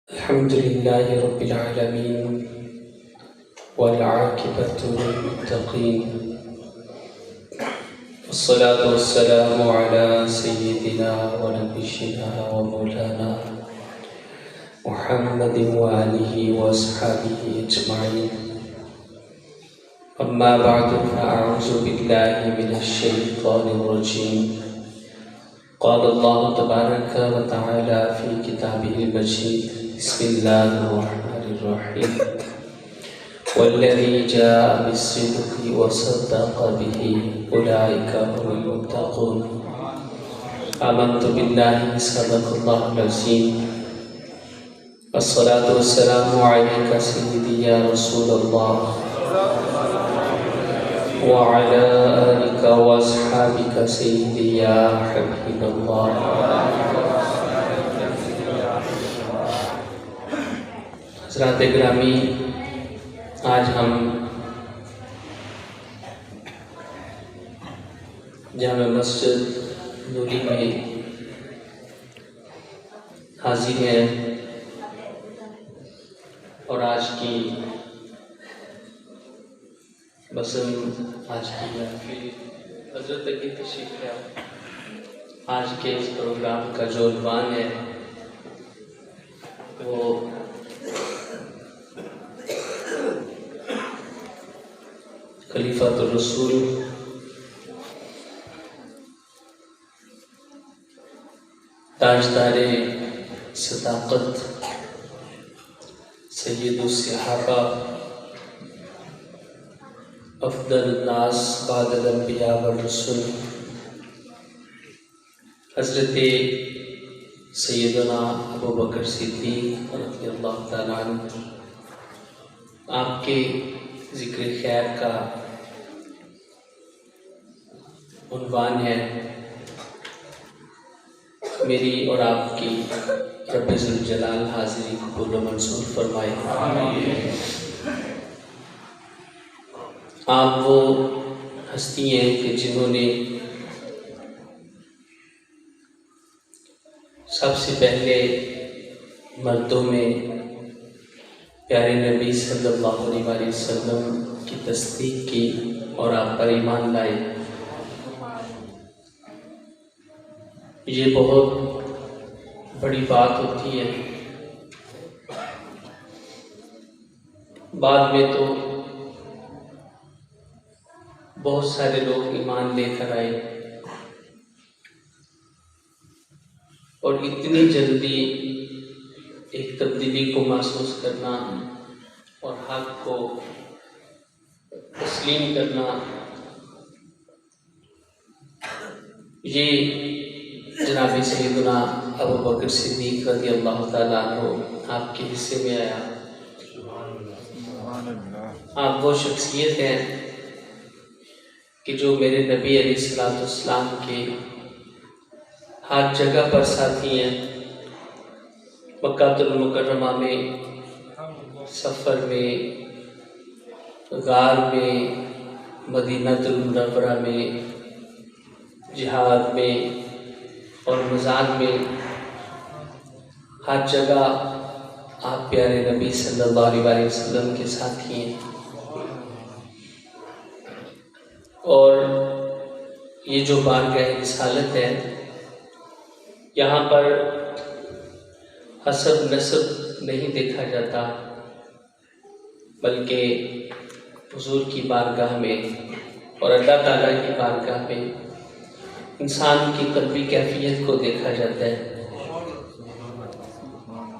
الحمد لله رب العالمين والعاقبة للمتقين والصلاة والسلام على سيدنا ونبينا ومولانا محمد وآله وأصحابه أجمعين. أما بعد فأعوذ بالله من الشيطان الرجيم. قال الله تبارك وتعالى في كتابه المجيد: بسم الله الرحمن الرحيم. والذي جاء بالصدق وصدق به أولئك هم المتقون. آمنت بالله صدق الله العظيم. الصلاة والسلام عليك سيدي يا رسول الله وعلى آلك وأصحابك سيدي يا حبيب الله. حضرات گرامی، آج ہم جامع مسجد نوری میں حاضر ہیں اور آج کی بسم آج کی محفل حضرت کی تشریف ہے. آج کے اس پروگرام کا جو عنوان ہے وہ خلیفۃ الرسول تاجدار صداقت سید الصحابہ افضل الناس بعد الانبیاء والرسل حضرت سیدنا ابو بکر صدیق رضی اللہ تعالیٰ عنہ آپ کے ذکر خیر کا عنوان ہے. میری اور آپ کی رب ذوالجلال حاضری قبول و منظور فرمائے. آپ وہ ہستی ہیں کہ جنہوں نے سب سے پہلے مردوں میں پیارے نبی صلی اللہ علیہ وسلم کی تصدیق کی اور آپ پر ایمان لائے. یہ بہت بڑی بات ہوتی ہے. بعد میں تو بہت سارے لوگ ایمان لے کر آئے اور اتنی جلدی ایک تبدیلی کو محسوس کرنا اور حق کو تسلیم کرنا، یہ جناب سیدنا ابو بکر صدیق رضی اللہ تعالیٰ عنہ آپ کے حصے میں آیا. آپ وہ شخصیت ہیں کہ جو میرے نبی علیہ السلام کے ہر جگہ پر ساتھی ہیں. مکہ المکرمہ میں، سفر میں، غار میں، مدینہ المنورہ میں، جہاد میں اور مزار میں، ہر جگہ آپ پیارے نبی صلی اللہ علیہ وسلم کے ساتھی ہیں. اور یہ جو بارگاہ رسالت ہے، یہاں پر حسب نسب نہیں دیکھا جاتا، بلکہ حضور کی بارگاہ میں اور اللہ تعالیٰ کی بارگاہ میں انسان کی قلبی کیفیت کو دیکھا جاتا ہے.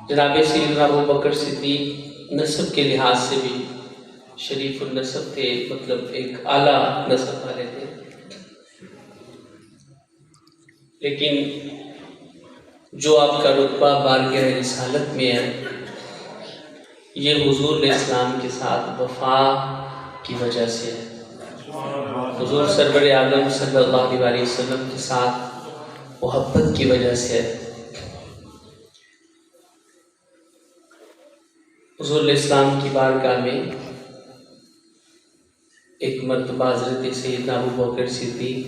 جناب سیدنا ابو بکر صدیق نسب کے لحاظ سے بھی شریف النسب تھے، مطلب ایک اعلیٰ نسب والے تھے. لیکن جو آپ کا رتبہ بارگاہ رسالت میں ہے، یہ حضور علیہ السلام کے ساتھ وفا کی وجہ سے ہے. حضور سرور عالم صلی اللہ علیہ وسلم کے ساتھ محبت کی وجہ سے ہے. حضور علیہ السلام کی بارگاہ میں ایک مرتبہ حضرت سیدنا ابو بکر صدیق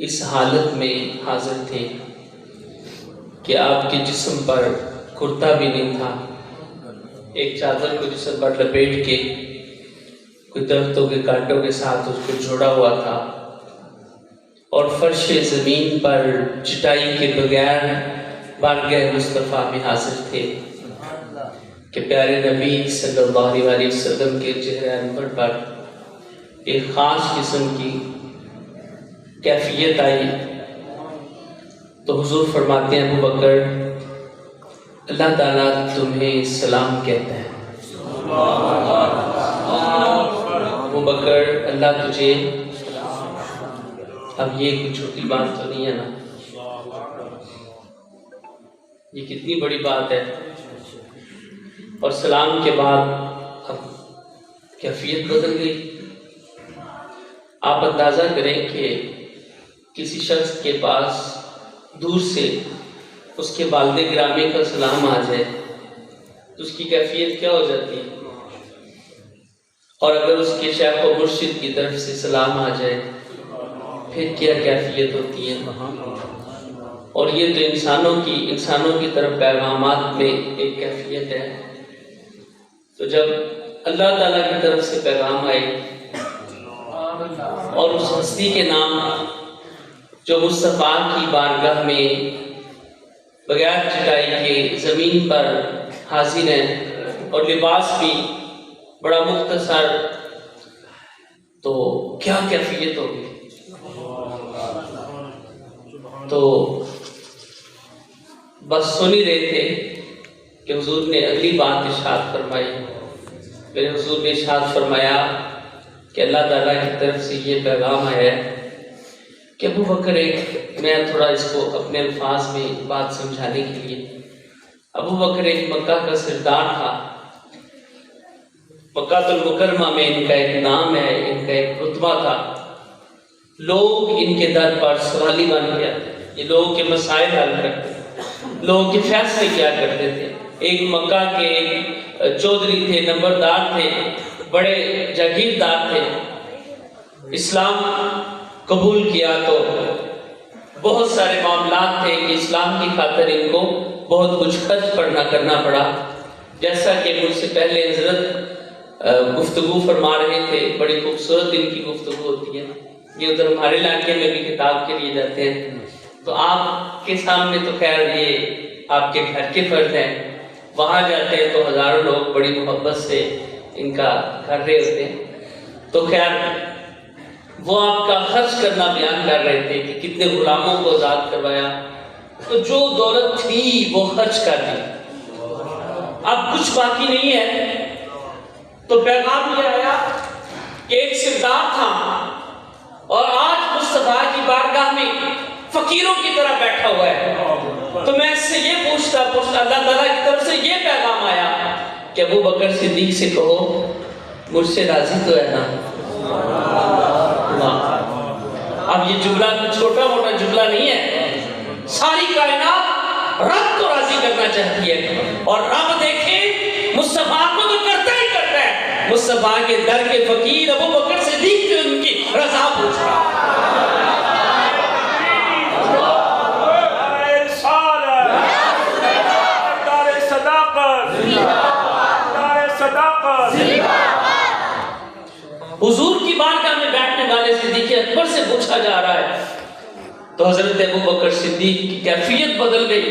اس حالت میں حاضر تھے کہ آپ کے جسم پر کرتا بھی نہیں تھا، ایک چادر کو جسم پر لپیٹ کے کوئی درختوں کے کانٹوں کے ساتھ اس کو جوڑا ہوا تھا، اور فرش زمین پر چٹائی کے بغیر بارگاہ مصطفیٰ میں حاضر تھے کہ پیارے نبی صلی اللہ علیہ وسلم کے چہرے انور پر ایک خاص قسم کی کیفیت آئی۔ تو حضور فرماتے ہیں ابو بکر اللہ تعالیٰ تمہیں سلام کہتا ہے۔ ابو بکر اللہ تجھے، اب یہ کوئی چھوٹی بات تو نہیں ہے نا، یہ کتنی بڑی بات ہے۔ اور سلام کے بعد اب کیفیت بدل گئی۔ آپ اندازہ کریں کہ کسی شخص کے پاس دور سے اس کے والد گرامی کا سلام آ جائے تو اس کی کیفیت کیا ہو جاتی ہے، اور اگر اس کے شیخ و مرشد کی طرف سے سلام آ جائے پھر کیا کیفیت ہوتی ہے۔ اور یہ تو انسانوں کی طرف پیغامات میں ایک کیفیت ہے۔ تو جب اللہ تعالیٰ کی طرف سے پیغام آئے اور اس ہستی کے نام جو مصطفیٰ کی بارگاہ میں بغیر چٹائی کے زمین پر حاضر ہیں اور لباس بھی بڑا مختصر، تو کیا کیفیت ہوگی۔ تو بس سن ہی رہے تھے کہ حضور نے اگلی بات ارشاد فرمائی۔ میرے حضور نے ارشاد فرمایا کہ اللہ تعالیٰ کی طرف سے یہ پیغام آیا ہے کہ ابو بکر، میں تھوڑا اس کو اپنے الفاظ میں بات سمجھانے کے لیے، ابو بکر ایک مکہ کا سردار تھا، مکہ المکرمہ میں ان کا ایک نام ہے، ان کا ایک رتبہ تھا، لوگ ان کے در پر سوالی بن گیا، یہ لوگوں کے مسائل حل کرتے تھے، لوگوں کے فیصلے کیا کرتے تھے۔ ایک مکہ کے ایک چودھری تھے، نمبردار تھے، بڑے جاگیردار تھے، اسلام قبول کیا تو بہت سارے معاملات تھے کہ اسلام کی خاطر ان کو بہت کچھ خرچ کرنا پڑا۔ جیسا کہ مجھ سے پہلے حضرت گفتگو فرما رہے تھے، بڑی خوبصورت ان کی گفتگو ہوتی ہے، یہ ادھر ہمارے علاقے میں بھی کتاب کے لیے جاتے ہیں، تو آپ کے سامنے تو خیر یہ آپ کے گھر کے فرد ہیں، وہاں جاتے ہیں تو ہزاروں لوگ بڑی محبت سے ان کا کر رہے ہوتے ہیں۔ تو خیر وہ آپ کا خرچ کرنا بیان کر رہے تھے کہ کتنے غلاموں کو آزاد کروایا، تو جو دولت تھی وہ خرچ کر دی، اب کچھ باقی نہیں ہے۔ تو پیغام یہ آیا کہ ایک سردار تھا اور آج مصطفیٰ کی بارگاہ میں فقیروں کی طرح بیٹھا ہوا ہے، تو میں اس سے یہ پوچھتا اللہ تعالیٰ کی طرف سے یہ پیغام آیا کہ ابو بکر صدیق سے کہو مجھ سے راضی تو ہے نا۔ اب یہ جملہ چھوٹا موٹا جملہ نہیں ہے، ساری کائنات رب کو راضی کرنا چاہتی ہے، اور رب دیکھیں مصطفیٰ کو تو کرتا ہی کرتا ہے، مصطفیٰ کے در کے فقیر ابو بکر صدیق سے ان کی رضا پوچھ رہا ہے۔ حضور کی بارگاہ میں بیٹھنے والے صدیق اکبر سے پوچھا جا رہا ہے، تو حضرت ابو بکر صدیق کی کیفیت بدل گئی،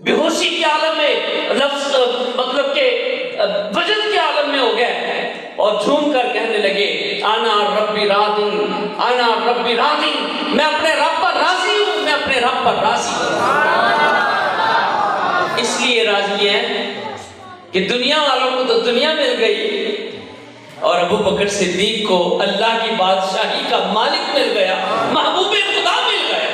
بے ہوشی کے عالم میں، لفظ مطلب کہ وجد کے عالم میں ہو گئے، اور جھوم کر کہنے لگے انا ربی راضی، انا ربی راضی، میں اپنے رب پر راضی ہوں، میں اپنے رب پر راضی ہوں۔ اس لیے راضی ہے کہ دنیا والوں کو تو دنیا مل گئی، اور ابو بکر صدیق کو اللہ کی بادشاہی کا مالک مل گیا، محبوب خدا مل گیا،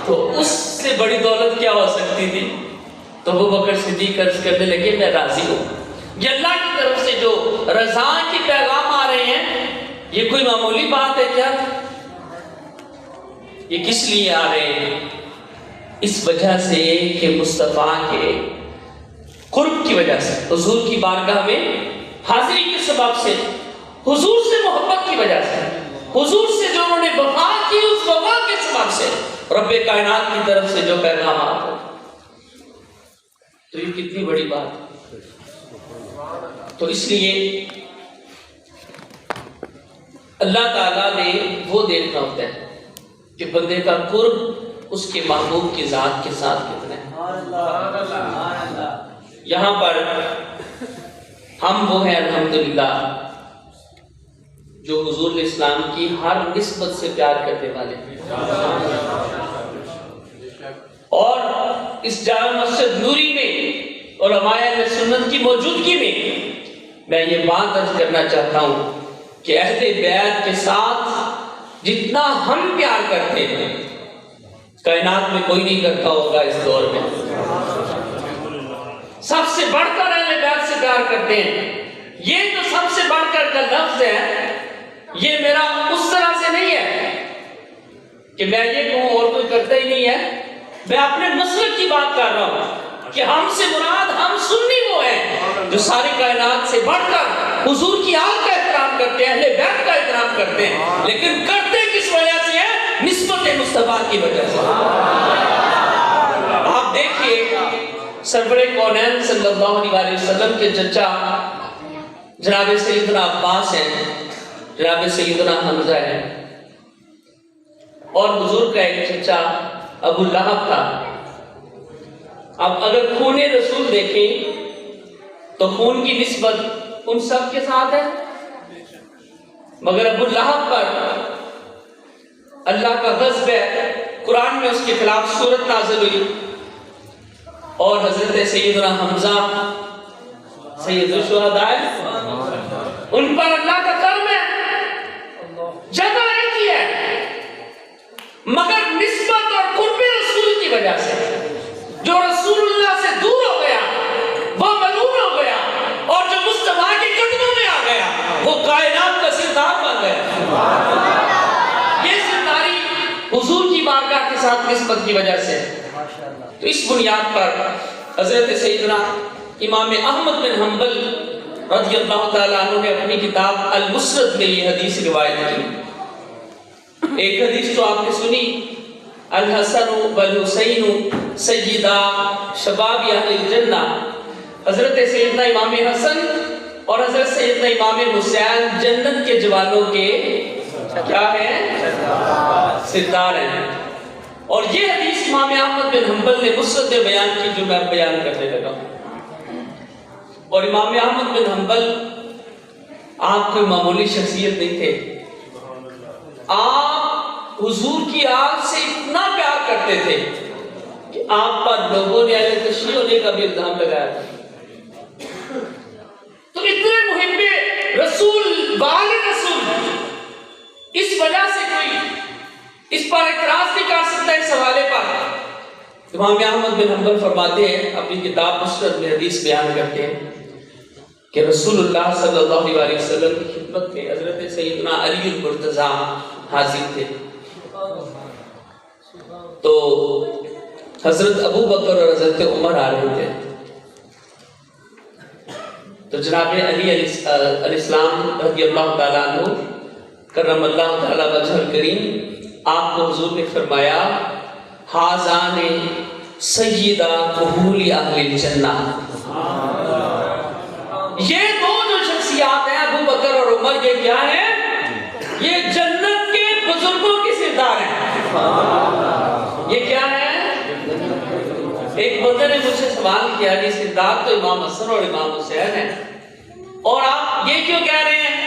تو اس سے بڑی دولت کیا ہو سکتی تھی۔ تو ابو بکر صدیق عرض کرنے لگے میں راضی ہوں۔ یہ اللہ کی طرف سے جو رضا کے پیغام آ رہے ہیں، یہ کوئی معمولی بات ہے کیا؟ یہ کس لیے آ رہے ہیں؟ اس وجہ سے کہ مصطفیٰ کے قرب کی وجہ سے، حضور کی بارگاہ میں حاضری کے سبب سے، حضور سے محبت کی وجہ سے، حضور سے جو انہوں نے وفا کی اس وفا کے سبب سے، رب کائنات کی طرف سے جو پیغامات ہیں تو یہ کتنی بڑی بات ہے۔ تو اس لیے اللہ تعالیٰ نے وہ دیکھنا ہوتا ہے کہ بندے کا قرب اس کے محبوب کی ذات کے ساتھ کتنا ہے۔ یہاں پر ہم وہ ہیں الحمدللہ جو حضور اسلام کی ہر نسبت سے پیار کرنے والے ہیں، اور اس جامع مسجد نوری میں علماء اہل سنت کی موجودگی میں میں یہ بات درج کرنا چاہتا ہوں کہ اہل بیت کے ساتھ جتنا ہم پیار کرتے ہیں کائنات میں کوئی نہیں کرتا ہوگا اس دور میں۔ سب سے بڑھ کر اہل بیت سے پیار کرتے ہیں۔ یہ جو سب سے بڑھ کر کا لفظ ہے یہ میرا اس طرح سے نہیں ہے کہ میں یہ کہوں اور کوئی کرتا ہی نہیں ہے، میں اپنے مسلک کی بات کر رہا ہوں کہ ہم سے مراد ہم سنی وہ ہیں جو ساری کائنات سے بڑھ کر حضور کی آل کا احترام کرتے ہیں، اہل بیت کا احترام کرتے ہیں، لیکن کرتے کس وجہ سے ہے؟ نسبت مصطفیٰ کی وجہ سے۔ آپ دیکھیے سرور کونین صلی اللہ علیہ وسلم کے چچا جناب سیدنا عباس ہیں، جناب سیدنا حمزہ ہیں، اور حضور کا ایک چچا ابو لہب تھا۔ اب اگر خون رسول دیکھیں تو خون کی نسبت ان سب کے ساتھ ہے، مگر ابو لہب پر اللہ کا غضب ہے، قرآن میں اس کے خلاف سورت نازل ہوئی، اور حضرت سیدنا حمزہ سید الشہداء ان پر اللہ کا کرم ہے، جگہ ایک ہی ہے، مگر نسبت اور قرب رسول کی وجہ سے جو رسول اللہ سے دور ہو گیا وہ ملعون ہو گیا، اور جو مصطفیٰ کے قدموں میں آ گیا وہ کائنات کا سردار بن گیا۔ یہ سرداری حضور کی بارگاہ کے ساتھ نسبت کی وجہ سے۔ تو اس بنیاد پر حضرت سیدنا امام احمد بن حنبل رضی اللہ تعالیٰ عنہ نے اپنی کتاب المسند میں یہ حدیث روایت کی۔ ایک حدیث تو آپ نے سنی، الحسن والحسین سیدہ شباب اہل الجنہ، حضرت سیدنا امام حسن اور حضرت سیدنا امام حسین جنت کے جوانوں کے کیا ہیں؟ سردار ہیں۔ اور یہ حدیث امام احمد بن حنبل نے مسند میں بیان کی جو میں بیان کرنے لگا ہوں۔ اور امام احمد بن حنبل آپ کوئی معمولی شخصیت نہیں تھے، آپ حضور کی آل سے اتنا پیار کرتے تھے کہ آپ پر لوگوں نے اہل تشیع ہونے کا بھی الزام لگایا تھا۔ تو اتنے محب رسول وال رسول، اس وجہ سے کوئی اس پر اعتراض نہیں کر سکتا اس حوالے پر۔ امام احمد بن حنبل فرماتے ہیں اپنی کتاب مسند میں حدیث بیان کرتے ہیں کہ رسول اللہ صلی اللہ علیہ وسلم کی خدمت میں حضرت سیدنا علی المرتضیٰ حاضر تھے، تو حضرت ابو بکر اور حضرت عمر آ رہے تھے، تو جناب علی علیہ السلام رضی اللہ تعالیٰ عنہ کرم اللہ تعالیٰ وجہ الکریم، آپ کو حضور نے فرمایا حاذان سیدہ قبول اہل الجنہ، یہ دو جو شخصیات ہیں ابو بکر اور عمر، یہ کیا ہیں؟ یہ جنت کے بزرگوں کے سردار ہیں۔ یہ کیا ہے؟ ایک بندے نے مجھ سے سوال کیا کہ سردار تو امام حسن اور امام حسین ہیں، اور آپ یہ کیوں کہہ رہے ہیں؟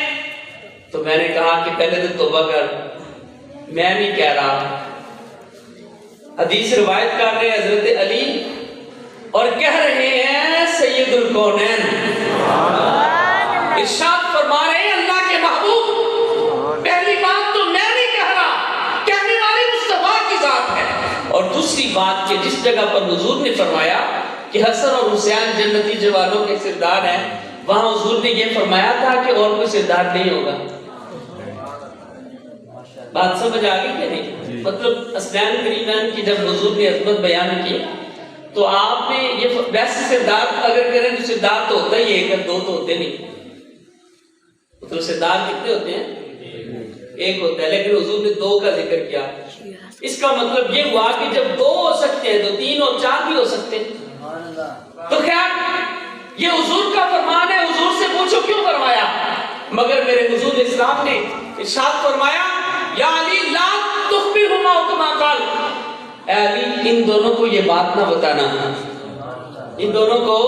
تو میں نے کہا کہ پہلے تو توبہ کر، میں نہیں کہہ رہا، حدیث روایت کر رہے ہیں حضرت علی اور کہہ رہے ہیں سید الکونین، ارشاد فرما رہے ہیں اللہ کے محبوب، پہلی بات تو میں نہیں کہہ رہا، کہنے والی مصطفیٰ کی ذات ہے، اور دوسری بات کہ جس جگہ پر حضور نے فرمایا کہ حسن اور حسین جنتی جوانوں کے سردار ہیں، وہاں حضور نے یہ فرمایا تھا کہ اور کوئی سردار نہیں ہوگا۔ بات سمجھ آ گئی کہ نہیں؟ مطلب اسنان کریمان کی جب حضور نے عظمت بیان کی تو آپ نے یہ ویسے سردار اگر کریں تو سردار تو ہوتا ہی ایک، دو تو ہوتے نہیں، تو سردار کتنے ہوتے ہیں؟ ایک ہوتا ہے، لیکن حضور نے دو کا ذکر کیا۔ اس کا مطلب یہ ہوا کہ جب دو ہو سکتے ہیں تو تین اور چار بھی ہو سکتے ہیں۔ تو خیر یہ حضور کا فرمان ہے، حضور سے پوچھو کیوں فرمایا؟ مگر میرے حضور اسلام نے ارشاد فرمایا یا علی لا تخبرهما کما قال، اے علی ان دونوں کو یہ بات نہ بتانا، ان دونوں کو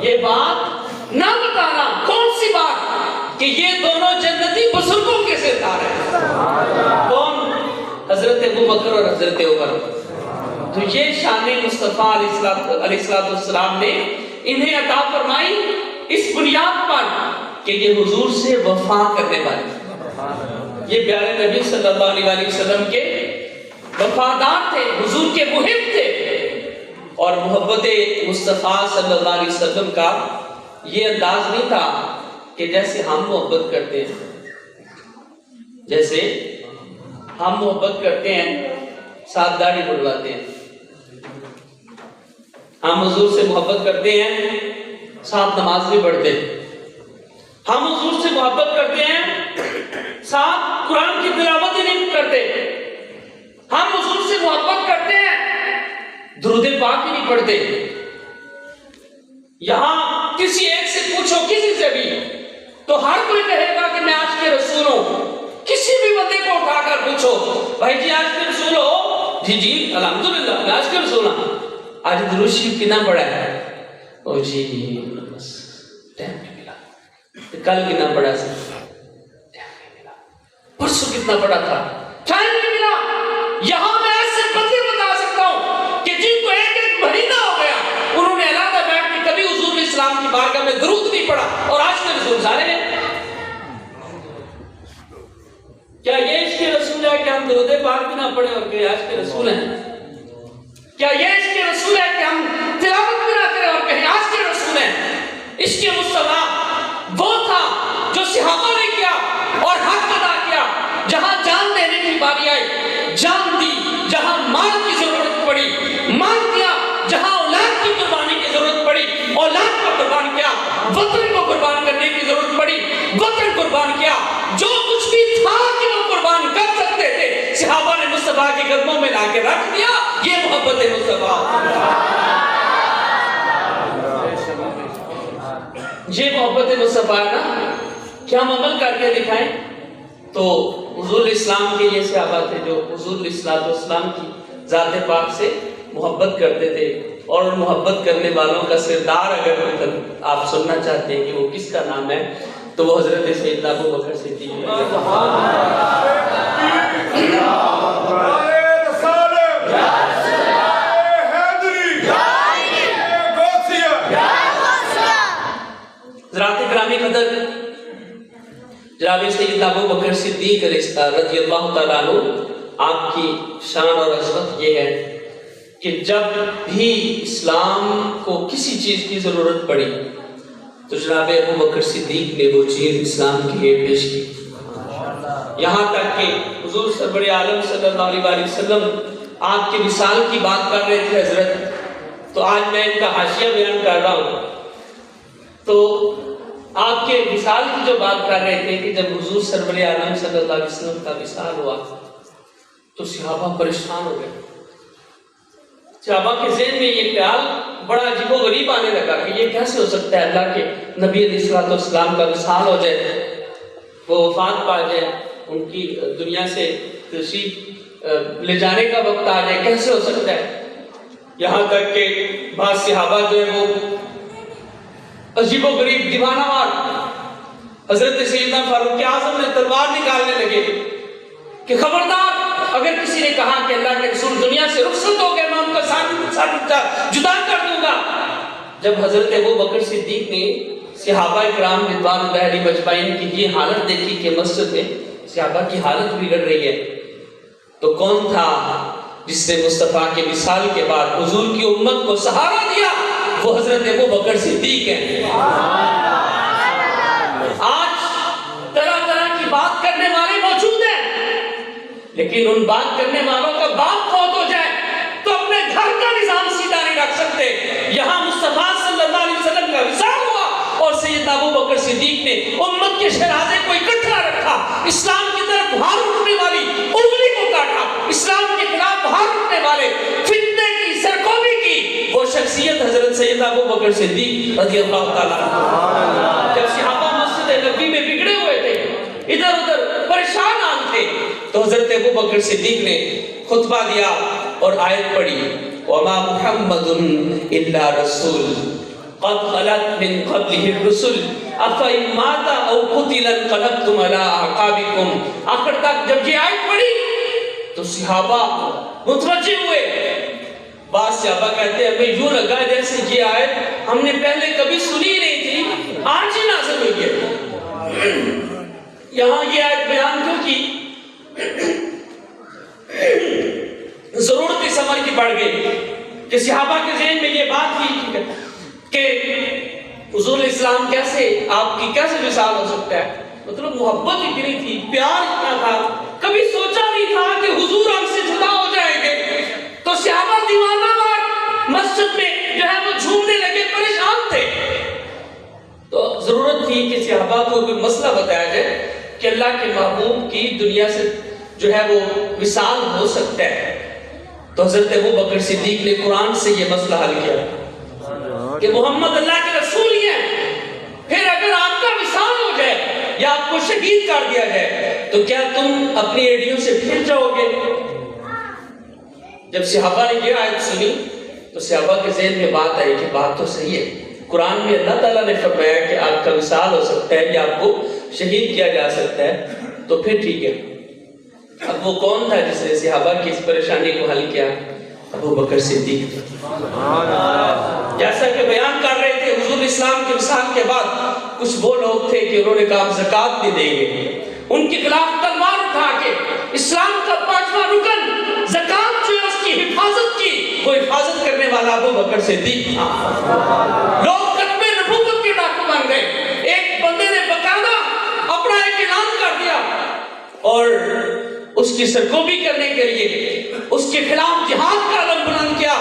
یہ بات نہ بتانا۔ کون سی بات؟ کہ یہ دونوں جنتی بزرگوں کے سردار ہیں۔ کون؟ حضرت ابوبکر اور حضرت عمر۔ تو یہ شان مصطفیٰ علیہ السلام نے انہیں عطا فرمائی اس بنیاد پر کہ یہ حضور سے وفا کرنے والے، یہ پیارے نبی صلی اللہ علیہ وسلم کے وفادار تھے، حضور کے محب تھے، اور محبت مصطفیٰ صلی اللہ علیہ وسلم کا یہ انداز نہیں تھا کہ جیسے ہم محبت کرتے ہیں، جیسے ہم محبت کرتے ہیں ساتھ داڑھی بڑھواتے ہیں، ہم حضور سے محبت کرتے ہیں ساتھ نماز بھی پڑھتے ہیں، ہم حضور سے محبت کرتے ہیں ساتھ قرآن کی تلاوت ہی نہیں کرتے، ہم حضور سے محبت کرتے ہیں درود پاک ہی نہیں پڑھتے۔ یہاں کسی ایک سے پوچھو، کسی سے بھی، تو ہر کوئی کہے گا کہ میں عاشق رسول ہوں۔ کسی بھی بندے کو اٹھا کر پوچھو بھائی جی عاشق رسول ہو؟ جی جی الحمدللہ میں عاشق رسول ہوں۔ آج درود شریف کتنا پڑھا ہے؟ او جی بس ٹائم نہیں ملا۔ کل کتنا پڑھا سر؟ ٹائم نہیں ملا۔ پرسوں کتنا پڑھا تھا؟ ٹائم نہیں ملا۔ یہاں میں ایسے بندے بتا سکتا ہوں کہ جن کو ایک ایک مہینہ ہو گیا انہوں نے علیحدہ بیٹھ کے کبھی حضور اسلام کی بارگاہ میں درود نہیں پڑھا، اور آج کے رسول سارے ہیں۔ کیا یہ عشق رسول ہے کہ ہم درود پاک بھی نہ پڑھیں اور کہ عاشق رسول ہیں؟ کیا یہ عشق رسول ہے کہ ہم تلاوت بھی نہ کریں اور کہیں عاشق رسول ہیں؟ عشق مصطفیٰ وہ تھا جو صحابہ نے کیا اور حق ادا کیا، جہاں جان دینے کی باری آئی جان دی، جہاں مال کی ضرورت پڑی مال دیا، جہاں اولاد کی قربانی کی ضرورت پڑی اولاد کو قربان کیا، وطن کو قربان کرنے کی ضرورت پڑی وطن قربان کیا، جو کچھ بھی تھا کہ وہ قربان کر سکتے تھے صحابہ نے مصطفیٰ کے قدموں میں لا کے رکھ دیا۔ یہ محبت مصطفیٰ، یہ محبت مصطفیٰ ہے نا کہ ہم عمل کر کے دکھائیں۔ تو حضور اسلام کے یہ صحابہ تھے جو حضور اسلام کی ذات پاک سے محبت کرتے تھے، اور ان محبت کرنے والوں کا سردار اگر آپ سننا چاہتے ہیں کہ وہ کس کا نام ہے تو وہ حضرت سیدنا ابوبکر صدیق ذرات گرامی قدر جناب سیدنا ابوبکر صدیق رضی اللہ تعالیٰ عنہ، آپ کی شان اور عظمت یہ ہے کہ جب بھی اسلام کو کسی چیز کی ضرورت پڑی تو جناب ابوبکر صدیق نے وہ چیز اسلام کے لیے پیش کی، یہاں تک کہ حضور سرور عالم صلی اللہ علیہ وسلم آپ کے وصال کی بات کر رہے تھے حضرت، تو آج میں ان کا حاشیہ بیان کر رہا ہوں۔ تو آپ کے وصال کی جو بات کر رہے تھے کہ جب حضور سرور عالم صلی اللہ علیہ وسلم کا وصال ہوا تو صحابہ پریشان ہو گئے، صحابہ کے ذہن میں یہ خیال بڑا عجیب و غریب آنے لگا کہ یہ کیسے ہو سکتا ہے اللہ کے نبی علیہ السلام کا وصال ہو جائے، وہ وفات پا جائے، ان کی دنیا سے تشریف لے جانے کا وقت آ جائے، کیسے ہو سکتا ہے؟ یہاں تک کہ بعض صحابہ جو ہے وہ عجیب و غریب دیوانہ وار حضرت سیدنا فاروق اعظم نے تلوار نکالنے لگے کہ خبردار اگر کسی نے کہا کہ اللہ کے رسول دنیا سے رخصت ہو گئے میں ان کا ساتھ جدا کر دوں گا۔ جب حضرت ابوبکر صدیق نے صحابہ کرام رضوان اللہ علیہم اجمعین کی یہ حالت دیکھی کہ مسجد میں صحابہ کی حالت بگڑ رہی ہے، تو کون تھا جس نے مصطفیٰ کے وصال کے بعد حضور کی امت کو سہارا دیا؟ وہ حضرت ابوبکر صدیق ہیں۔ آج طرح طرح کی بات کرنے والے موجود ہیں، لیکن ان بات کرنے والوں کا باپ فوت ہو جائے تو اپنے گھر کا نظام سیدھا نہیں رکھ سکتے۔ یہاں مصطفیٰ صلی اللہ علیہ وسلم کا وصال ہوا اور سیدنا ابوبکر صدیق نے امت کے شہرازے کو اکٹھا رکھا، اسلام کی طرف بھار اٹھنے والی انگلی کو کاٹا، اسلام کے خلاف بھار اٹھنے والے فتنے کی سرکوبی کی وہ شخصیت حضرت سیدنا ابو بکر صدیق رضی اللہ تعالیٰ عنہ۔ جب صحابہ مسجد نبوی میں بگڑے ہوئے تھے، ادھر ادھر پریشان تھے، تو حضرت ابو بکر صدیق نے خطبہ دیا اور آیت پڑھی، وما محمد الا رسول قد خلت من قبله الرسل افإن مات او قتل انقلبتم على اعقابكم۔ آخر تک جب یہ آیت پڑھی تو صحابہ متوجہ ہوئے۔ بعض صحابہ کہتے ہیں ہمیں یوں لگا جیسے یہ آیت ہم نے پہلے کبھی سنی نہیں تھی، آج ہی نازل ہوئی ہے۔ یہاں یہ آیت بیان کیوں کی؟ ضرورت اس عمل کی پڑ گئی کہ صحابہ کے ذہن میں یہ بات تھی کہ حضور اسلام کیسے، آپ کی کیسے وصال ہو سکتا ہے؟ مطلب محبت اتنی تھی، پیار اتنا تھا، کبھی سوچا نہیں تھا کہ حضور ہم سے جدا ہو جائیں گے۔ تو صحابہ دیوانہ وار مسجد میں جو ہے وہ جھومنے لگے، پریشان تھے۔ تو ضرورت تھی کہ صحابہ کو کوئی مسئلہ بتایا جائے کہ اللہ کے محبوب کی دنیا سے جو ہے وہ وصال ہو سکتا ہے۔ تو حضرت ابو بکر صدیق نے قرآن سے یہ مسئلہ حل کیا کہ محمد اللہ کے رسول ہی ہیں، پھر اگر آپ کا وصال ہو جائے یا آپ کو شہید کر دیا جائے تو کیا تم اپنی ایڈیوں سے پھر جاؤ گے؟ جب صحابہ نے یہ آیت سنی تو صحابہ کے ذہن میں بات آئی کہ بات تو صحیح ہے، قرآن میں اللہ تعالیٰ نے فرمایا کہ آپ کا وصال ہو سکتا ہے یا آپ کو شہید کیا جا سکتا ہے، تو پھر ٹھیک ہے۔ اب وہ کون تھا جس نے صحابہ کی اس پریشانی کو حل کیا؟ ابو بکر صدیق۔ جیسا کہ بیان کر رہے تھے حضور اسلام کے وصال کے بعد کچھ وہ لوگ تھے کہ انہوں نے کہا زکوٰۃ نہیں دیں گے، ان کے خلاف تلوار اٹھا کے اسلام کا 5واں رکن زکوٰۃ جو ہے اس کی حفاظت کی، وہ حفاظت کرنے والا ابو بکر صدیق تھا۔ لوگ ختم نبوت کے ڈاکو بن گئے۔ ایک بندے نے باقاعدہ اپنا ایک اعلان کر دیا اور اس کی سرکوبی کرنے کے لیے اس کے خلاف جہاد کا علم بلند کیا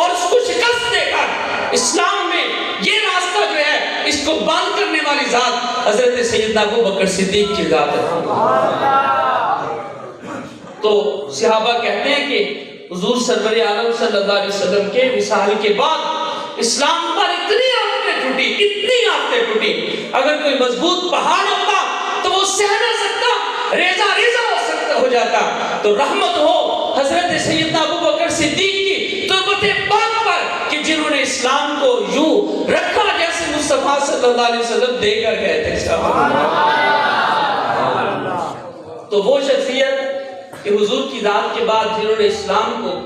اور اس کو شکست دے کر اسلام میں یہ راستہ جو ہے اس کو بند کرنے والی ذات حضرت سیدنا ابو بکر صدیق کی ذات ہے۔ تو صحابہ کہتے ہیں کہ حضور سرور عالم صلی اللہ علیہ وسلم کے وصال کے بعد اسلام پر اتنی آفتیں ٹوٹی، اتنی آفتیں ٹوٹی، اگر کوئی مضبوط پہاڑ ہوتا تو وہ سہ نہ سکتا، ریزہ ریزہ ہو جاتا۔ تو رحمت ہو حضرت سیدنا ابو بکر صدیق کی تربت پاک پر کہ جنہوں نے اسلام کو یوں رکھا جیسے مصطفیٰ صلی اللہ علیہ وسلم دے کر گئے تھے۔ تو وہ شخصیت کہ حضور کی ذات کے بعد جنہوں نے اسلام کو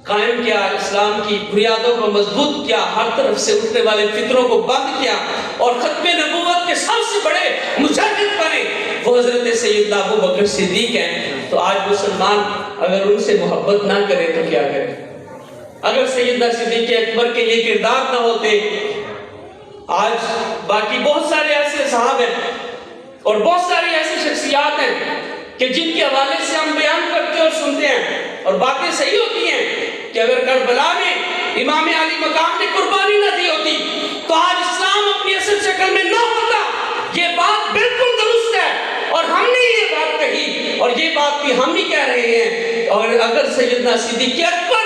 قائم کیا، اسلام کی بنیادوں کو مضبوط کیا، ہر طرف سے اٹھنے والے فطروں کو بند کیا اور ختم نبوت کے سب سے بڑے مجاہد بنے، وہ حضرت سیدنا ابو بکر صدیق ہیں۔ تو آج مسلمان اگر ان سے محبت نہ کرے تو کیا کرے؟ اگر سیدنا صدیق اکبر کے یہ کردار نہ ہوتے، آج باقی بہت سارے ایسے صحابہ ہیں اور بہت ساری ایسی شخصیات ہیں کہ جن کے حوالے سے ہم بیان کرتے اور سنتے ہیں اور باتیں صحیح ہوتی ہیں کہ اگر کربلا میں امام علی مقام نے قربانی نہ دی ہوتی تو آج اسلام اپنی اصل شکل میں نہ ہوتا۔ یہ بات بالکل درست ہے اور ہم نے یہ بات کہی اور یہ بات بھی ہم ہی کہہ رہے ہیں۔ اور اگر سیدنا صدیق اکبر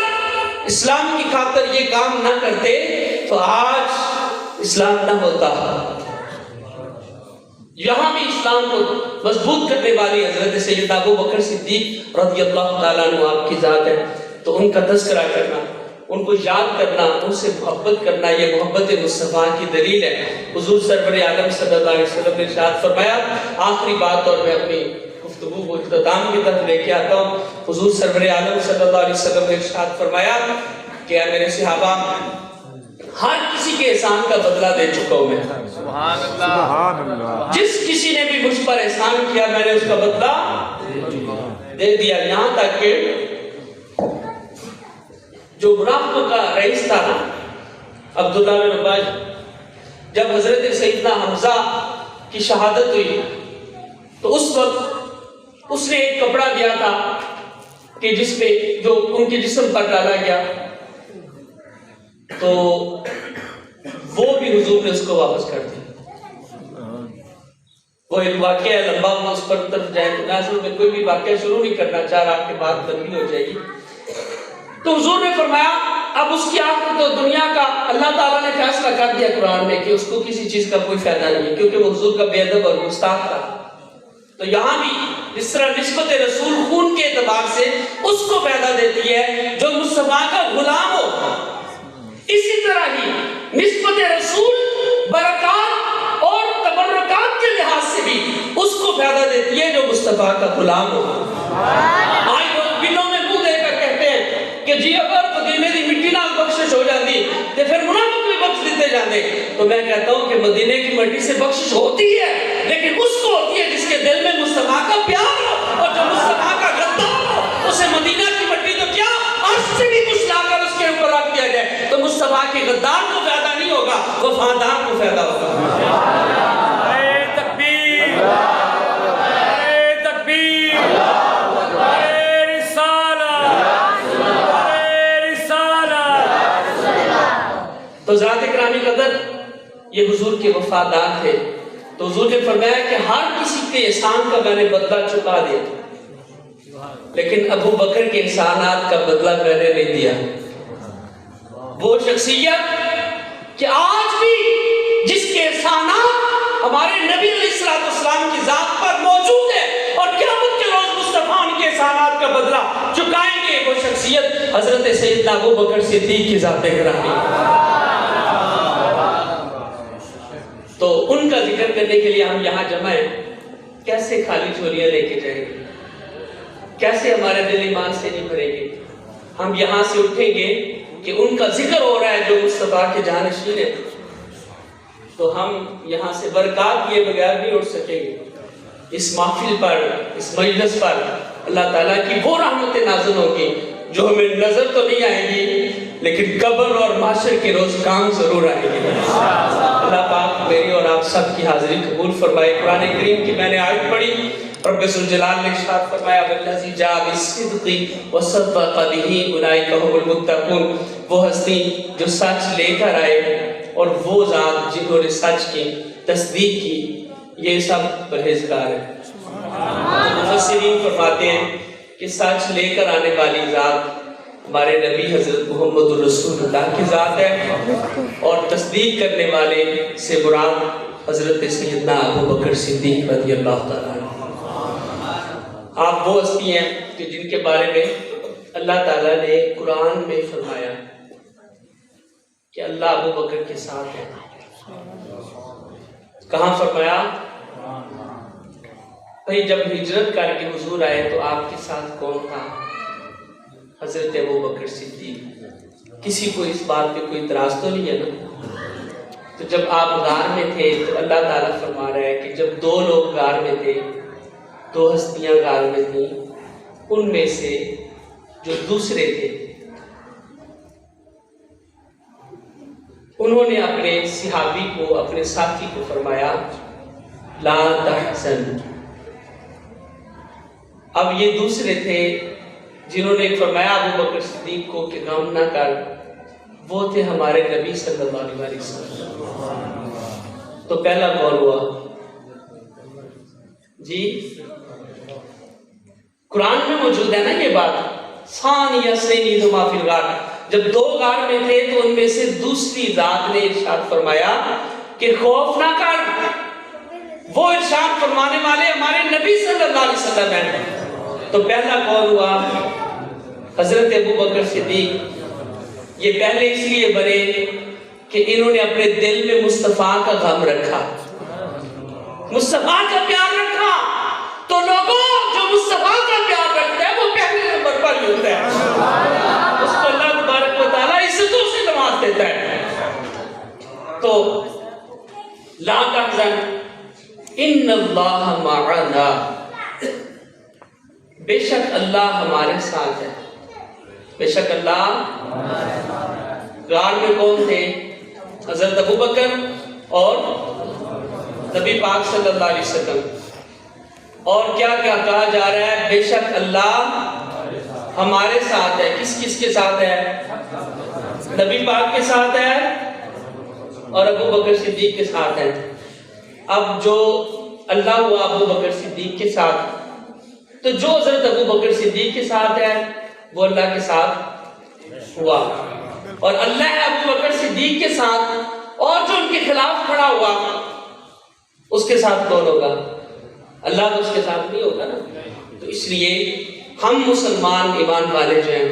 اسلام کی خاطر یہ کام نہ کرتے تو آج اسلام نہ ہوتا۔ یہاں بھی اسلام کو مضبوط کرنے والی حضرت سیدنا ابو بکر صدیق رضی اللہ تعالیٰ عنہ آپ کی ذات ہے۔ تو ان کا تذکرہ کرنا، ان کو یاد کرنا، ان سے محبت کرنا، یہ محبت مصطفیٰ کی دلیل ہے۔ حضور سرور عالم صلی اللہ علیہ وسلم نے ارشاد فرمایا، آخری بات اور میں اپنی گفتگو کو اختتام کی طرف لے کے آتا ہوں۔ حضور سرور عالم صلی اللہ علیہ وسلم نے ارشاد فرمایا کہ اے میرے صحابہ، ہر کسی کے احسان کا بدلہ دے چکا ہوں میں۔ سبحان اللہ۔ جس کسی نے بھی مجھ پر احسان کیا میں نے اس کا بدلہ دے دیا۔ یہاں تک کہ جو منافقوں کا رئیس تھا نا عبداللہ بن ابی، جب حضرت سیدنا حمزہ کی شہادت ہوئی تو اس وقت اس نے ایک کپڑا دیا تھا کہ جس پہ جو ان کے جسم پر ڈالا گیا، تو وہ بھی حضور نے اس کو واپس کر دیا۔ وہ ایک واقعہ ہے لمبا، وہ اس پر طرف جائے تو ناظرین میں کوئی بھی واقعہ شروع نہیں کرنا چاہ رہا کہ بات لمبی ہو جائے گی۔ تو حضور نے فرمایا اب اس کی آخرت اور دنیا کا اللہ تعالیٰ نے فیصلہ کر دیا قرآن میں کہ اس کو کسی چیز کا کوئی فائدہ نہیں ہے، کیونکہ وہ حضور کا بے ادب اور گستاخ تھا۔ تو یہاں بھی جس طرح نسبت رسول خون کے اعتبار سے اس کو فائدہ دیتی ہے جو مصطفیٰ کا غلام ہو، اسی طرح ہی نسبت رسول برکات اور تبرکات کے لحاظ سے بھی اس کو فائدہ دیتی ہے جو مصطفیٰ کا غلام ہو۔ آج لوگ بلوں میں منہ دے کر کہتے ہیں کہ جی اگر مدینے دی مٹی نال بخشش ہو جاتی تو پھر منافق بھی بخش دیتے جاتے۔ تو میں کہتا ہوں کہ مدینے کی مٹی سے بخشش ہوتی ہے، لیکن اس کو ہوتی ہے جس کے دل میں مصطفیٰ کا پیار ہو، اور جو مصطفیٰ کا غدار ہو اسے مدینہ کی مٹی تو کیا عرش سے بھی کچھ لا کر اس کے اوپر رکھ دیا جائے تو مصطفیٰ کے غدار کو فائدہ نہیں ہوگا، وفادار کو فائدہ ہوگا۔ تو حضرات اکرامی قدر یہ حضور کے وفادار تھے، تو حضور نے فرمایا کہ ہر کسی کے احسان کا میں نے بدلہ چکا دیا، لیکن ابو بکر کے احسانات کا بدلہ میں نے نہیں دیا۔ وہ شخصیت کہ آج بھی جس کے احسانات ہمارے نبی علیہ السلام کی ذات پر موجود ہے اور قیامت کے روز مصطفیٰ ان کے احسانات کا بدلہ چکائیں گے، وہ شخصیت حضرت سیدنا ابو بکر صدیق کی ذات گرامی۔ تو ان کا ذکر کرنے کے لیے ہم یہاں جمع ہیں۔ کیسے خالی جھولیاں لے کے جائیں گے، کیسے ہمارے دل ایمان سے نہیں بھریں گے؟ ہم یہاں سے اٹھیں گے کہ ان کا ذکر ہو رہا ہے جو مصطفیٰ کے جانشین ہیں، تو ہم یہاں سے برکات کیے بغیر نہیں اٹھ سکیں گے۔ اس محفل پر، اس مجلس پر اللہ تعالیٰ کی وہ رحمتیں نازل ہوگی جو ہمیں نظر تو نہیں آئیں گی، لیکن قبر اور محشر کے روز کام ضرور آئیں گے۔ اللہ پاک میری اور آپ سب کی حاضری قبول فرمائے۔ قرآن کریم کی میں نے آیت پڑھی، رب ذوالجلال نے ارشاد فرمایا والذی جاء بالصدق وصدق بہ اولئک هم المتقون، وہ ہستی جو سچ لے کر آئے اور وہ ذات جنہوں نے سچ کی تصدیق کی، یہ سب پرہیزگار ہیں۔ مفسرین فرماتے ہیں کہ سچ لے کر آنے والی ذات ہمارے نبی حضرت محمد رسول اللہ کی ذات ہے، اور تصدیق کرنے والے سے مراد حضرت سیدنا ابو بکر صدیق رضی اللہ تعالیٰ عنہ۔ آپ وہ ہستی ہیں کہ جن کے بارے میں اللہ تعالیٰ نے قرآن میں فرمایا کہ اللہ ابو بکر کے ساتھ ہے۔ کہاں فرمایا؟ بھئی جب ہجرت کر کے حضور آئے تو آپ کے ساتھ کون تھا؟ حضرت ابو بکر صدیق۔ کسی کو اس بات پہ کوئی اعتراض تو نہیں ہے نا؟ تو جب آپ غار میں تھے تو اللہ تعالیٰ فرما رہا ہے کہ جب دو لوگ غار میں تھے، دو ہستیاں غار میں تھیں، ان میں سے جو دوسرے تھے انہوں نے اپنے صحابی کو، اپنے ساتھی کو فرمایا لا تحزن۔ اب یہ دوسرے تھے جنہوں نے فرمایا ابو بکر صدیق کو کہ غم نہ کر، وہ تھے ہمارے نبی صلی اللہ علیہ وسلم۔ تو پہلا کون ہوا جی؟ قرآن میں موجود ہے نا یہ بات، ثانی اثنین ہما فی الغار، جب دو غار میں تھے تو ان میں سے دوسری ذات نے ارشاد فرمایا کہ خوف نہ کر، وہ ارشاد فرمانے والے ہمارے نبی صلی اللہ علیہ وسلم ہیں۔ تو پہلا کون ہوا؟ حضرت ابو بکر صدیق۔ یہ پہلے اس لیے بنے کہ انہوں نے اپنے دل میں مصطفیٰ کا غم رکھا، مصطفیٰ کا پیار رکھا۔ تو لوگوں جو مصطفیٰ کا پیار رکھتا ہے وہ پہلے نمبر پر ہی ہوتا ہے، اس کو اللہ تبارک و تعالیٰ عزتوں سے نواز دیتا ہے۔ تو لا تحزن ان اللہ معنا، بے شک اللہ ہمارے ساتھ ہے، بے شک اللہ۔ غار میں کون تھے؟ حضرت ابو بکر اور نبی پاک صلی اللہ علیہ وسلم۔ اور کیا کیا کہا جا رہا ہے؟ بے شک اللہ ہمارے ساتھ ہے۔ کس کس کے ساتھ ہے؟ نبی پاک کے ساتھ ہے اور ابو بکر صدیق کے ساتھ ہے۔ اب جو اللہ ہوا ابو بکر صدیق کے ساتھ، تو جو حضرت ابو بکر صدیق کے ساتھ ہے وہ اللہ کے ساتھ ہوا، اور اللہ ہے ابو بکر صدیق کے ساتھ، اور جو ان کے خلاف کھڑا ہوا اس کے ساتھ کون ہوگا؟ اللہ تو اس کے ساتھ نہیں ہوگا نا۔ تو اس لیے ہم مسلمان ایمان والے جو ہیں،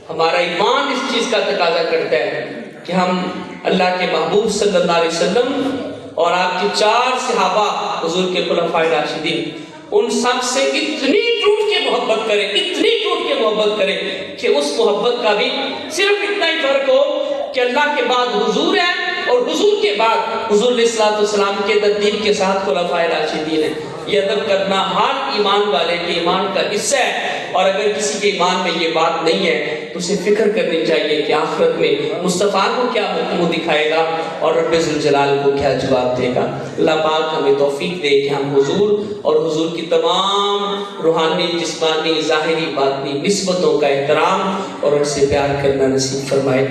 ہمارا ایمان اس چیز کا تقاضا کرتا ہے کہ ہم اللہ کے محبوب صلی اللہ علیہ وسلم اور آپ کے 4 صحابہ حضور کے خلفائے راشدین، ان سب سے اتنی ٹوٹ کے محبت کریں، اتنی ٹوٹ کے محبت کریں کہ اس محبت کا بھی صرف اتنا ہی فرق ہو کہ اللہ کے بعد حضور ہے اور حضور کے بعد حضور علیہ الصلوۃ والسلام کے ترتیب کے ساتھ خلفائے راشدین ہیں۔ یہ ادب کرنا ہر ایمان والے کے ایمان کا حصہ ہے، اور اگر کسی کے ایمان میں یہ بات نہیں ہے تو اسے فکر کرنی چاہیے کہ آخرت میں مصطفیٰ کو کیا حکم دکھائے گا اور رب ذوالجلال کو کیا جواب دے گا۔ اللہ پاک ہمیں توفیق دے کہ ہم حضور اور حضور کی تمام روحانی، جسمانی، ظاہری، باطنی نسبتوں کا احترام اور ان سے پیار کرنا نصیب فرمائے۔